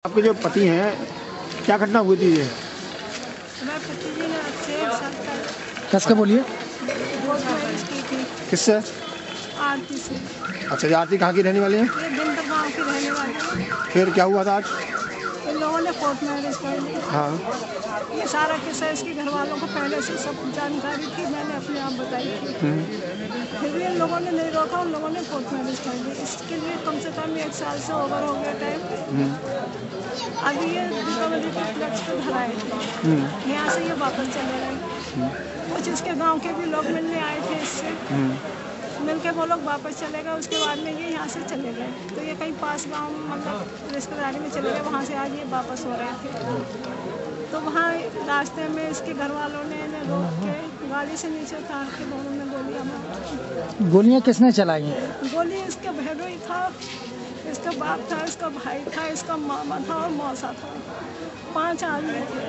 आपके जो पति हैं, क्या घटना हुई थी ये? मेरे पति जी ने अच्छे एक साल पहले कैसे बोलिए? कोर्ट मैरिज की थी किससे? आरती से। अच्छा, ये आरती कहाँ की रहने वाली है? ये बिंदर गाँव की रहने वाली है। फिर क्या हुआ था आज? इन लोगों ने कोर्ट मैरिज कर ली। हाँ। ये सारा किस्सा इसके घर वालों को पहले से सब जानकारी थी, मैंने अपने आप बताई थी। फिर भी इन लोगों ने नहीं रोका, उन लोगों ने कोर्ट मैरिज कर ली। इसके लिए कम से कम 1 साल से ओवर हो गया टाइम। अभी ये दीपावली के फ्लैक्स पे घर आए थे, यहाँ से ये वापस चले गए। कुछ इसके गांव के भी लोग मिलने आए थे इससे, मिलके वो लोग वापस चले गए। उसके बाद में ये यहाँ से चले गए, तो ये कहीं पास गांव मतलब रिश्तेदारी में चले गए, वहाँ से आज ये वापस हो रहे थे। तो वहाँ रास्ते में इसके घर वालों ने इन्हें रोक के गाड़ी से नीचे उतार के दोनों ने गोलियाँ मारी। गोलियाँ किसने चलाई हैं? गोली इसका भैरोई था, इसका बाप था, इसका भाई था, इसका मामा था और मौसा था। 5 आदमी थे।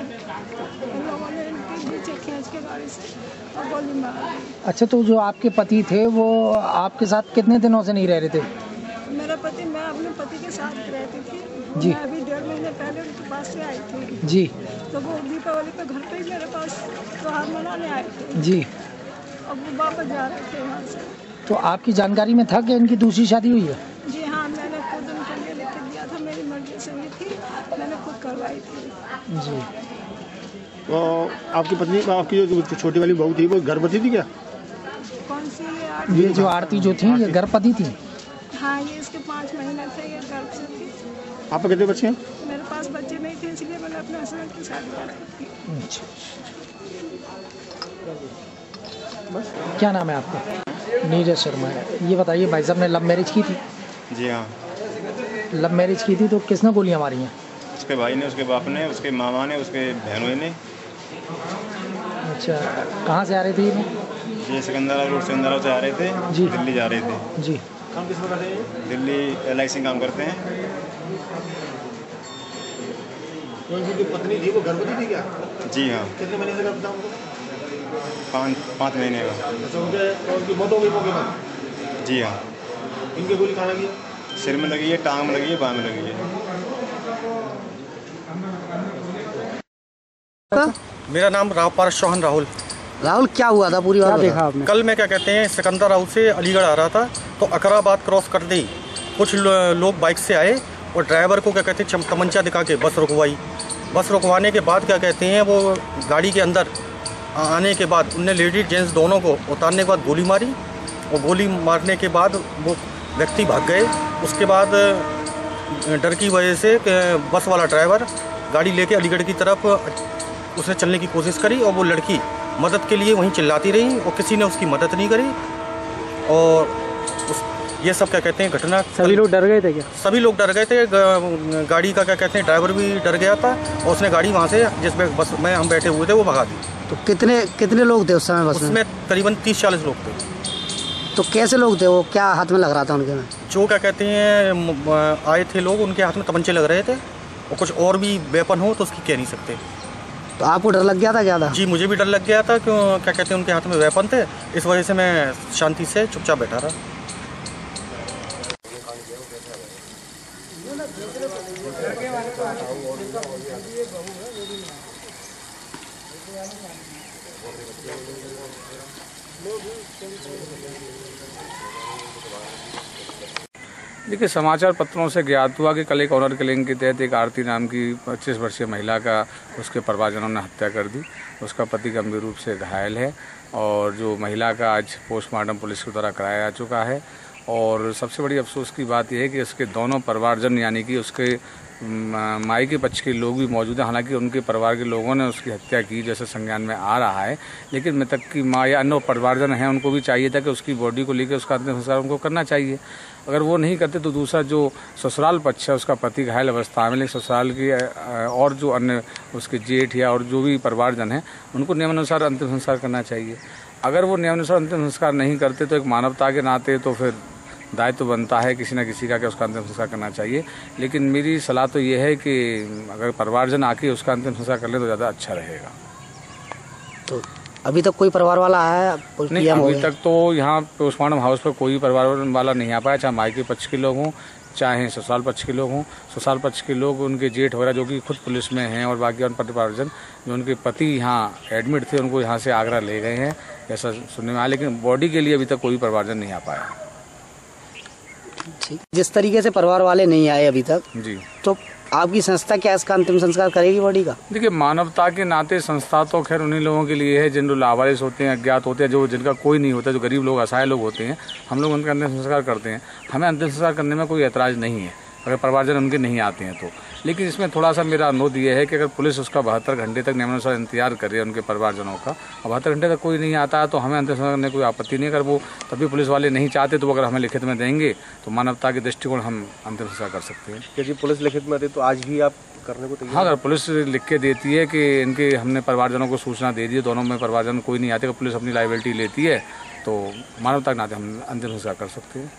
इन लोगों ने इनके पीछे खींच के गाड़ी से और गोली मारी। अच्छा, तो जो आपके पति थे वो आपके साथ कितने दिनों से नहीं रह रहे थे? मेरा पति, मैं अपने पति के साथ रहती थी जी। मैं अभी 1.5 महीने पहले उनके पास से आई थी जी तो वो दीपावली पे घर पे ही मेरे पास त्योहार मनाने आए थे। जी। अब वो वापस जा रहे थे यहाँ से। तो आपकी जानकारी में था कि इनकी दूसरी शादी हुई है? जी हाँ, मैंने खुद उनके लिए लिख दिया था, मेरी मर्जी से नहीं थी, मैंने खुद करवाई थी। जी। तो आपकी पत्नी, आपकी जो छोटी वाली बहू थी वो गर्भवती थी क्या? कौन सी ये जो आरती जो थी ये गर्भवती थी? हाँ, ये इसके 5 महीने थे, ये गर्भ से थी। आपके कितने बच्चे हैं? मेरे पास बच्चे नहीं थे, इसलिए मैंने अपने हस्बैंड की शादी कर दी। अच्छा, क्या नाम है आपका? नीरज शर्मा है। ये बताइए, भाई साहब ने लव मैरिज की थी? जी हाँ। लव मैरिज की थी तो किसने गोलियां मारी हैं? उसके भाई ने, उसके बाप ने, उसके मामा ने, उसके बहनों ने। अच्छा, कहाँ से आ रहे थे ये? ये सिकंदरा रोड से इंदिरा से आ रहे थे जी। दिल्ली जा रहे थे। जी। काम किस प्रकार है? दिल्ली LIC काम करते हैं। तो उनकी जो पत्नी थी वो गर्भवती थी क्या? जी हाँ। कितने महीने से गर्भ था उनको? 5 महीने का। अच्छा, उनकी मौत हो गई मौके पर? जी हाँ। इनके गोली कहाँ लगी? सिर में लगी है, टांग में लगी है, बाह में लगी है। मेरा नाम पारस चौहान राहुल। राहुल, क्या हुआ था? पूरी बात देखा आपने? कल मैं क्या कहते हैं सिकंदर हाउस से अलीगढ़ आ रहा था, तो अकराबाद क्रॉस करते ही कुछ लोग बाइक से आए और ड्राइवर को क्या कहते हैं तमंचा दिखा के बस रुकवाई। बस रुकवाने के बाद क्या कहते हैं वो गाड़ी के अंदर आने के बाद उनने लेडीज जेंट्स दोनों को उतारने के बाद गोली मारी, और गोली मारने के बाद वो व्यक्ति भाग गए। उसके बाद डर की वजह से बस वाला ड्राइवर गाड़ी लेके अलीगढ़ की तरफ उसने चलने की कोशिश करी, और वो लड़की मदद के लिए वहीं चिल्लाती रही और किसी ने उसकी मदद नहीं करी। और ये सब क्या कहते हैं घटना, सभी लोग डर गए थे क्या? सभी लोग डर गए थे। गाड़ी का क्या कहते हैं ड्राइवर भी डर गया था, और उसने गाड़ी वहाँ से जिसमें बस में हम बैठे हुए थे वो भगा दी। तो कितने लोग थे उस समय बस में? उसमें करीबन 30-40 लोग थे। तो कैसे लोग थे वो? क्या हाथ में लग रहा था उनके में? जो क्या कहते हैं आए थे लोग, उनके हाथ में तमंचे लग रहे थे, और कुछ और भी वेपन हो तो उसकी कह नहीं सकते। तो आपको डर लग गया था ज़्यादा? जी, मुझे भी डर लग गया था, क्यों क्या कहते हैं उनके हाथ में वेपन थे, इस वजह से मैं शांति से चुपचाप बैठा रहा। देखिए, समाचार पत्रों से ज्ञात हुआ कि कल एक ऑनर किलिंग के तहत एक आरती नाम की 25 वर्षीय महिला का उसके परिवारजनों ने हत्या कर दी। उसका पति गंभीर रूप से घायल है, और जो महिला का आज पोस्टमार्टम पुलिस के द्वारा कराया जा चुका है। और सबसे बड़ी अफसोस की बात यह है कि उसके दोनों परिवारजन यानी कि उसके माई के पक्ष के लोग भी मौजूद हैं। हालांकि उनके परिवार के लोगों ने उसकी हत्या की जैसे संज्ञान में आ रहा है, लेकिन मृतक की माँ या अन्य परिवारजन हैं उनको भी चाहिए था कि उसकी बॉडी को लेकर उसका अंतिम संस्कार उनको करना चाहिए। अगर वो नहीं करते तो दूसरा जो ससुराल पक्ष है उसका पति घायल अवस्था में, लेकिन ससुराल की और जो अन्य उसके जेठ या और जो भी परिवारजन हैं उनको नियमानुसार अंतिम संस्कार करना चाहिए। अगर वो नियमानुसार अंतिम संस्कार नहीं करते तो एक मानवता के नाते तो फिर दायित्व तो बनता है किसी न किसी का कि उसका अंतिम संस्कार करना चाहिए। लेकिन मेरी सलाह तो ये है कि अगर परिवारजन आके उसका अंतिम संस्कार कर ले तो ज़्यादा अच्छा रहेगा। तो अभी तक कोई परिवार वाला आया? नहीं, अभी तक तो यहाँ पोस्टमार्टम हाउस पर कोई परिवार वाला नहीं आ पाया, चाहे माई के पक्ष के लोग हों चाहे ससुराल पक्ष के लोग हों, ससुराल पक्ष के लोग उनके जेठ वगैरह जो कि खुद पुलिस में हैं और बाकी उन परिवारजन जो उनके पति यहाँ एडमिट थे उनको यहाँ से आगरा ले गए हैं, ऐसा सुनने में आया। लेकिन बॉडी के लिए अभी तक कोई परिवारजन नहीं आ पाया। ठीक, जिस तरीके से परिवार वाले नहीं आए अभी तक जी, तो आपकी संस्था क्या इसका अंतिम संस्कार करेगी बॉडी का? देखिए, मानवता के नाते संस्था तो खैर उन्हीं लोगों के लिए है जिन लोग लावारिस होते हैं, अज्ञात होते हैं, जो जिनका कोई नहीं होता, जो गरीब लोग असहाय लोग होते हैं, हम लोग उनका अंतिम संस्कार करते हैं। हमें अंतिम संस्कार करने में कोई ऐतराज़ नहीं है अगर परिवारजन उनके नहीं आते हैं तो। लेकिन इसमें थोड़ा सा मेरा अनुरोध ये है कि अगर पुलिस उसका 72 घंटे तक नियमानुसार इंतजार करे उनके परिवारजनों का, और 72 घंटे तक कोई नहीं आता है तो हमें अंतिम संस्कार करने कोई आपत्ति नहीं। अगर वो तभी पुलिस वाले नहीं चाहते तो अगर हमें लिखित में देंगे तो मानवता के दृष्टिकोण हम अंतिम संस्कार कर सकते हैं। यदि पुलिस लिखित में दे तो आज भी आप करने को तैयार? हाँ, अगर पुलिस लिख के देती है कि इनके हमने परिवारजनों को सूचना दे दी है, दोनों में परिवारजन कोई नहीं आते, अगर पुलिस अपनी लायबिलिटी लेती है तो मानवता के नाते हम अंतिम संस्कार कर सकते हैं।